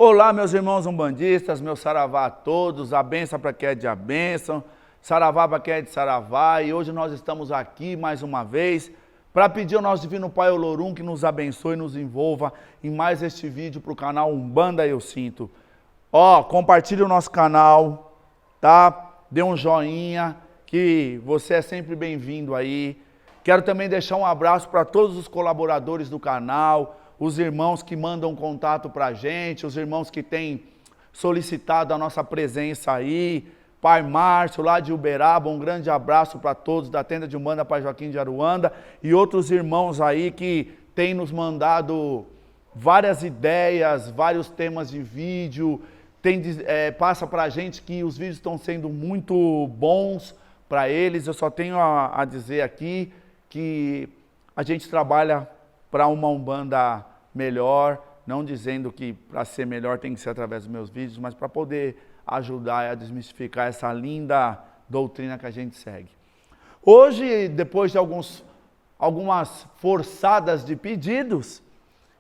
Olá, meus irmãos umbandistas, meu saravá a todos, a benção para quem é de a bênção, saravá para quem é de saravá, e hoje nós estamos aqui mais uma vez para pedir ao nosso Divino Pai Olorum que nos abençoe e nos envolva em mais este vídeo para o canal Umbanda Eu Sinto. Compartilhe o nosso canal, tá? Dê um joinha, que você é sempre bem-vindo aí. Quero também deixar um abraço para todos os colaboradores do canal, os irmãos que mandam contato para a gente, os irmãos que têm solicitado a nossa presença aí, Pai Márcio, lá de Uberaba, um grande abraço para todos da tenda de Umbanda Pai Joaquim de Aruanda e outros irmãos aí que têm nos mandado várias ideias, vários temas de vídeo, passa para a gente que os vídeos estão sendo muito bons para eles. Eu só tenho a dizer aqui que a gente trabalha para uma Umbanda melhor, não dizendo que para ser melhor tem que ser através dos meus vídeos, mas para poder ajudar a desmistificar essa linda doutrina que a gente segue. Hoje, depois de algumas forçadas de pedidos,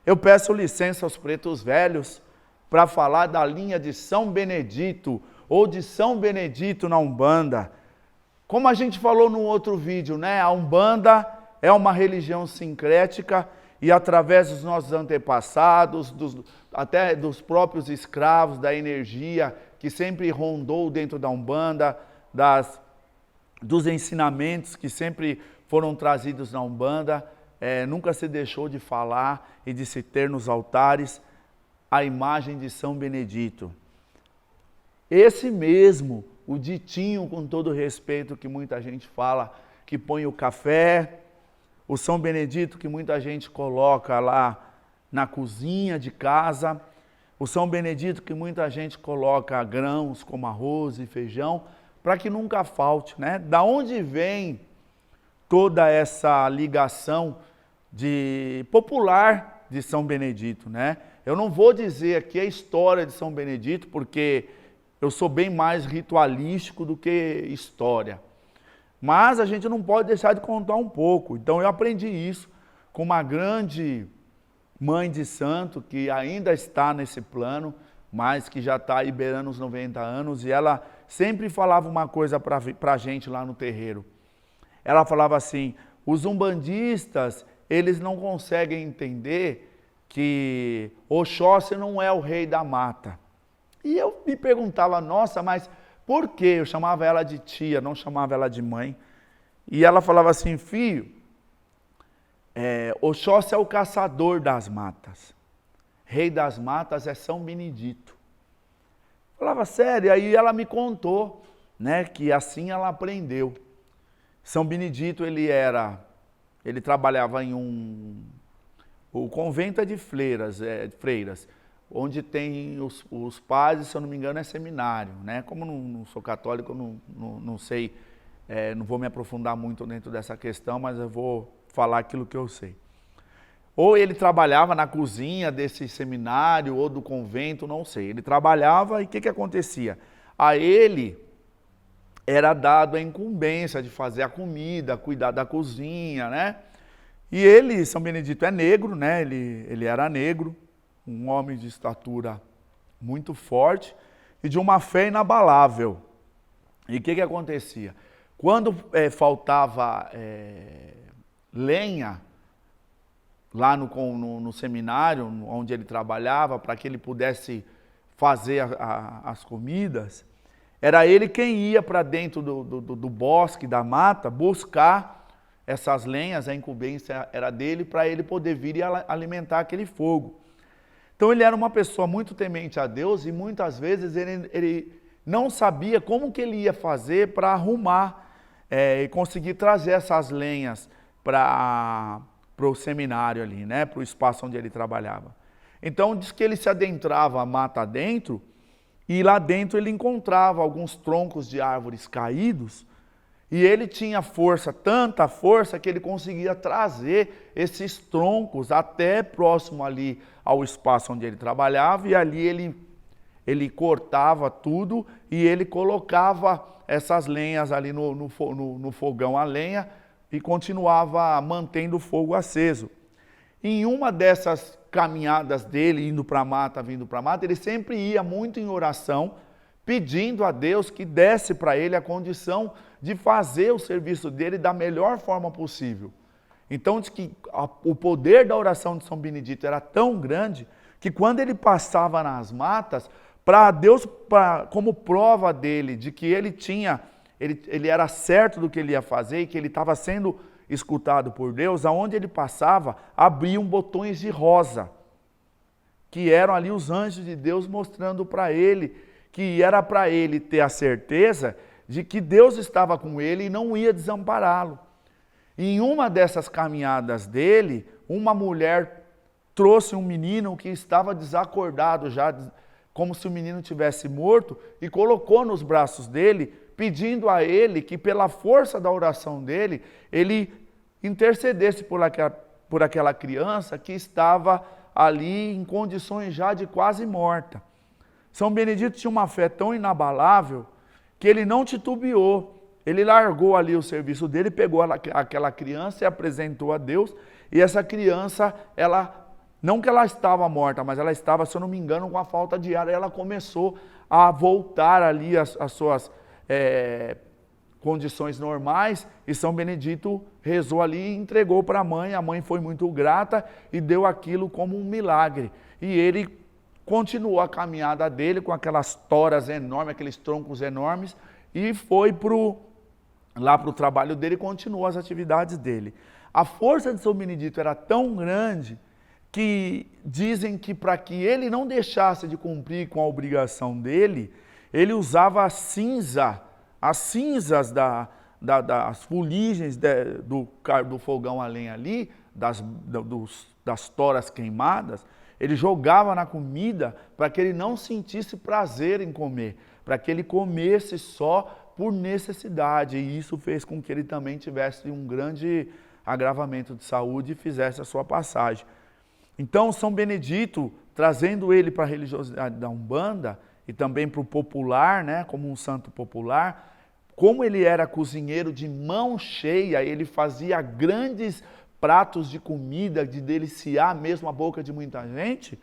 eu peço licença aos pretos velhos para falar da linha de São Benedito, ou de São Benedito na Umbanda. Como a gente falou no outro vídeo, né? A Umbanda é uma religião sincrética e através dos nossos antepassados, até dos próprios escravos, da energia que sempre rondou dentro da Umbanda, dos ensinamentos que sempre foram trazidos na Umbanda, nunca se deixou de falar e de se ter nos altares a imagem de São Benedito. Esse mesmo, o ditinho, com todo respeito que muita gente fala, que põe o café, o São Benedito que muita gente coloca lá na cozinha de casa, o São Benedito que muita gente coloca grãos como arroz e feijão, para que nunca falte, né? Da onde vem toda essa ligação popular de São Benedito, né? Eu não vou dizer aqui a história de São Benedito, porque eu sou bem mais ritualístico do que história. Mas a gente não pode deixar de contar um pouco. Então eu aprendi isso com uma grande mãe de santo que ainda está nesse plano, mas que já está aí beirando os 90 anos, e ela sempre falava uma coisa para a gente lá no terreiro. Ela falava assim: os umbandistas, eles não conseguem entender que Oxóssi não é o rei da mata. E eu me perguntava, nossa, mas por quê? Eu chamava ela de tia, não chamava ela de mãe. E ela falava assim: filho, Oxóssi é o caçador das matas. Rei das matas é São Benedito. Eu falava, sério? Aí ela me contou, né, que assim ela aprendeu. São Benedito, ele trabalhava em o convento de freiras, onde tem os padres, se eu não me engano, é seminário, né? Como não sou católico, eu não sei, não vou me aprofundar muito dentro dessa questão, mas eu vou falar aquilo que eu sei. Ou ele trabalhava na cozinha desse seminário ou do convento, não sei. Ele trabalhava e o que acontecia? A ele era dado a incumbência de fazer a comida, cuidar da cozinha, né? E ele, São Benedito, é negro, né? Ele era negro, um homem de estatura muito forte e de uma fé inabalável. E o que acontecia? Quando faltava lenha, lá no seminário, onde ele trabalhava, para que ele pudesse fazer as comidas, era ele quem ia para dentro do bosque, da mata, buscar essas lenhas, a incumbência era dele, para ele poder vir e alimentar aquele fogo. Então ele era uma pessoa muito temente a Deus e muitas vezes ele não sabia como que ele ia fazer para arrumar e conseguir trazer essas lenhas para o seminário ali, né, para o espaço onde ele trabalhava. Então diz que ele se adentrava a mata dentro e lá dentro ele encontrava alguns troncos de árvores caídos e ele tinha força, tanta força que ele conseguia trazer esses troncos até próximo ali ao espaço onde ele trabalhava, e ali ele cortava tudo e ele colocava essas lenhas ali no fogão a lenha e continuava mantendo o fogo aceso. Em uma dessas caminhadas dele, indo para a mata, vindo para a mata, ele sempre ia muito em oração, pedindo a Deus que desse para ele a condição de fazer o serviço dele da melhor forma possível. Então diz que o poder da oração de São Benedito era tão grande que quando ele passava nas matas, para Deus, como prova dele, de que ele era certo do que ele ia fazer e que ele estava sendo escutado por Deus, aonde ele passava, abriam botões de rosa, que eram ali os anjos de Deus mostrando para ele, que era para ele ter a certeza de que Deus estava com ele e não ia desampará-lo. Em uma dessas caminhadas dele, uma mulher trouxe um menino que estava desacordado já, como se o menino tivesse morto, e colocou nos braços dele, pedindo a ele que pela força da oração dele, ele intercedesse por aquela criança que estava ali em condições já de quase morta. São Benedito tinha uma fé tão inabalável que ele não titubeou. Ele largou ali o serviço dele, pegou aquela criança e apresentou a Deus. E essa criança, não que ela estava morta, mas ela estava, se eu não me engano, com a falta de ar. Ela começou a voltar ali às suas condições normais. E São Benedito rezou ali e entregou para a mãe. A mãe foi muito grata e deu aquilo como um milagre. E ele continuou a caminhada dele com aquelas toras enormes, aqueles troncos enormes, e foi lá para o trabalho dele e continuou as atividades dele. A força de São Benedito era tão grande que dizem que para que ele não deixasse de cumprir com a obrigação dele, ele usava as cinzas das fuligens do fogão a lenha ali, das toras queimadas, ele jogava na comida para que ele não sentisse prazer em comer, para que ele comesse só por necessidade. E isso fez com que ele também tivesse um grande agravamento de saúde e fizesse a sua passagem. Então, São Benedito, trazendo ele para a religiosidade da Umbanda e também para o popular, né, como um santo popular, como ele era cozinheiro de mão cheia, ele fazia grandes pratos de comida, de deliciar mesmo a boca de muita gente,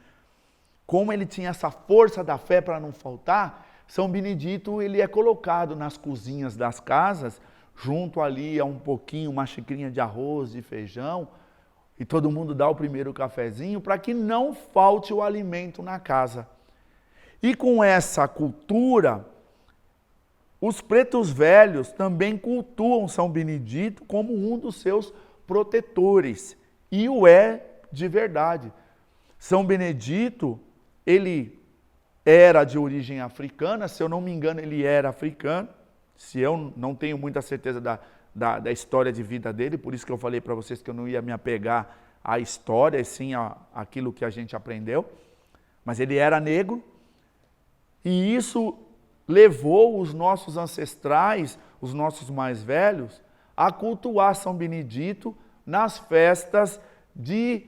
como ele tinha essa força da fé para não faltar, São Benedito ele é colocado nas cozinhas das casas, junto ali a uma xicrinha de arroz, de feijão, e todo mundo dá o primeiro cafezinho para que não falte o alimento na casa. E com essa cultura, os pretos velhos também cultuam São Benedito como um dos seus protetores, e o é de verdade. São Benedito, ele era de origem africana, se eu não me engano ele era africano, se eu não tenho muita certeza da história de vida dele, por isso que eu falei para vocês que eu não ia me apegar à história, e sim àquilo que a gente aprendeu, mas ele era negro, e isso levou os nossos ancestrais, os nossos mais velhos, a cultuar São Benedito nas festas de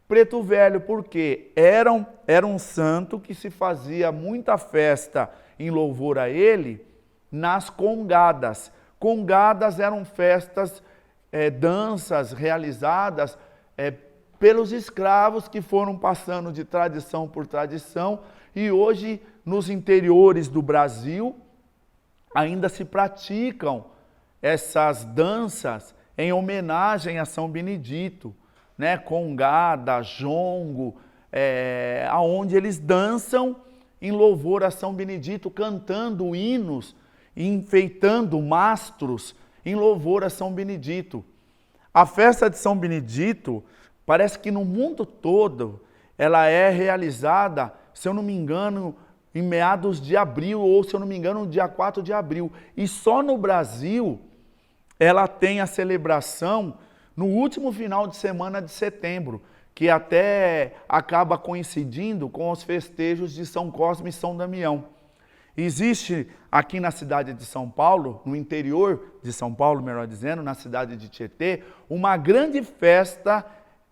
Preto Velho, porque era um santo que se fazia muita festa em louvor a ele nas congadas. Congadas eram festas, danças realizadas pelos escravos que foram passando de tradição por tradição, e hoje nos interiores do Brasil ainda se praticam essas danças em homenagem a São Benedito, né? Congada, jongo, aonde eles dançam em louvor a São Benedito, cantando hinos, enfeitando mastros em louvor a São Benedito. A festa de São Benedito, parece que no mundo todo, ela é realizada, se eu não me engano, em meados de abril, ou se eu não me engano, no dia 4 de abril. E só no Brasil, ela tem a celebração no último final de semana de setembro, que até acaba coincidindo com os festejos de São Cosme e São Damião. Existe aqui na cidade de São Paulo, no interior de São Paulo, melhor dizendo, na cidade de Tietê, uma grande festa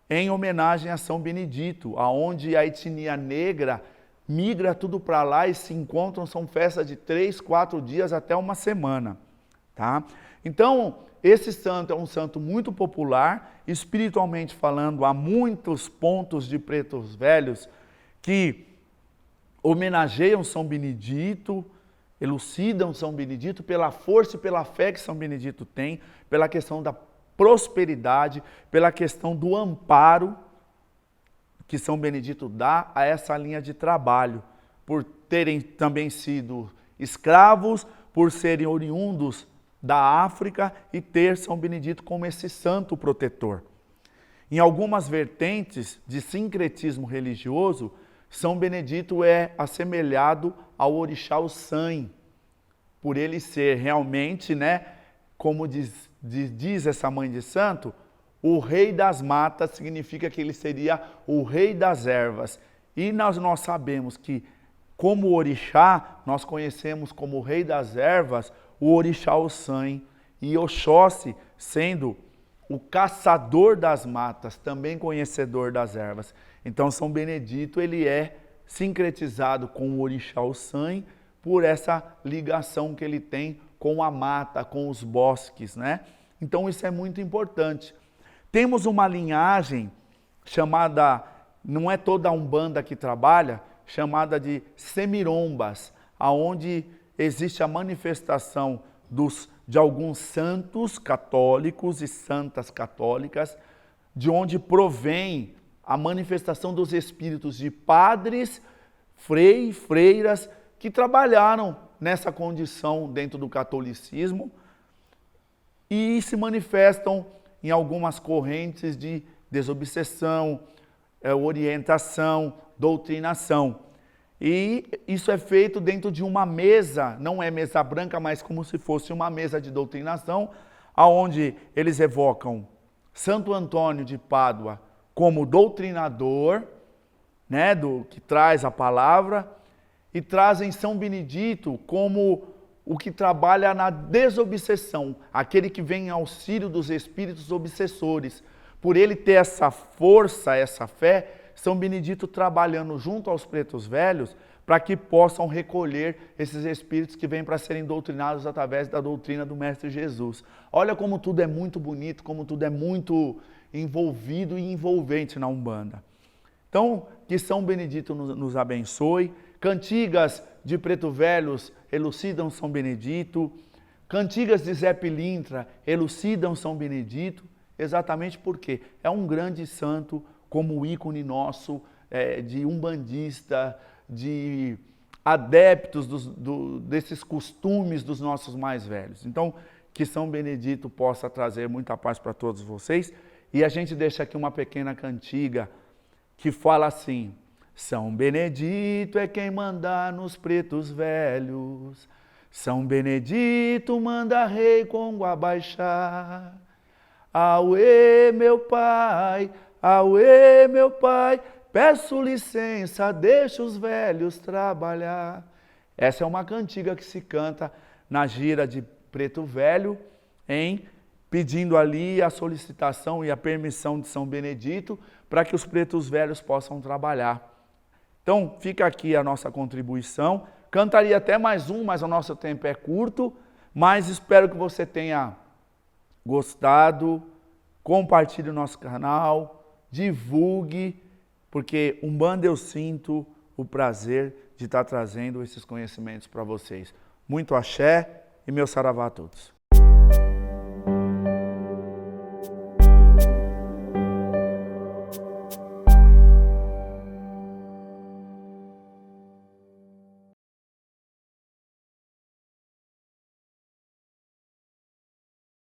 em homenagem a São Benedito, aonde a etnia negra migra tudo para lá e se encontram, são festas de 3, 4 dias até uma semana, tá? Então, esse santo é um santo muito popular, espiritualmente falando, há muitos pontos de pretos velhos que homenageiam São Benedito, elucidam São Benedito pela força e pela fé que São Benedito tem, pela questão da prosperidade, pela questão do amparo que São Benedito dá a essa linha de trabalho, por terem também sido escravos, por serem oriundos da África e ter São Benedito como esse santo protetor. Em algumas vertentes de sincretismo religioso, São Benedito é assemelhado ao orixá Ossan, por ele ser realmente, como diz essa mãe de santo, o rei das matas, significa que ele seria o rei das ervas. E nós sabemos que, como orixá, nós conhecemos como o rei das ervas o orixá Ossan, e Oxóssi sendo o caçador das matas, também conhecedor das ervas. Então São Benedito ele é sincretizado com o orixá Ossan por essa ligação que ele tem com a mata, com os bosques, Então isso é muito importante. Temos uma linhagem chamada, não é toda a Umbanda que trabalha, chamada de semirombas, aonde existe a manifestação de alguns santos católicos e santas católicas, de onde provém a manifestação dos espíritos de padres, freiras, que trabalharam nessa condição dentro do catolicismo e se manifestam em algumas correntes de desobsessão, orientação, doutrinação. E isso é feito dentro de uma mesa, não é mesa branca, mas como se fosse uma mesa de doutrinação, onde eles evocam Santo Antônio de Pádua como doutrinador, que traz a palavra, e trazem São Benedito como o que trabalha na desobsessão, aquele que vem em auxílio dos espíritos obsessores. Por ele ter essa força, essa fé, São Benedito trabalhando junto aos pretos velhos para que possam recolher esses espíritos que vêm para serem doutrinados através da doutrina do Mestre Jesus. Olha como tudo é muito bonito, como tudo é muito envolvido e envolvente na Umbanda. Então, que São Benedito nos abençoe. Cantigas de preto velhos elucidam São Benedito. Cantigas de Zé Pilintra elucidam São Benedito, exatamente porque é um grande santo, como ícone nosso, de umbandista, de adeptos desses costumes dos nossos mais velhos. Então, que São Benedito possa trazer muita paz para todos vocês. E a gente deixa aqui uma pequena cantiga que fala assim: São Benedito é quem manda nos pretos velhos, São Benedito manda rei Congo abaixar. Auê, meu pai, peço licença, deixa os velhos trabalhar. Essa é uma cantiga que se canta na gira de Preto Velho, pedindo ali a solicitação e a permissão de São Benedito para que os pretos velhos possam trabalhar. Então, fica aqui a nossa contribuição. Cantaria até mais um, mas o nosso tempo é curto, mas espero que você tenha gostado. Compartilhe o nosso canal, divulgue, porque Umbanda eu sinto o prazer de estar trazendo esses conhecimentos para vocês. Muito axé e meu saravá a todos.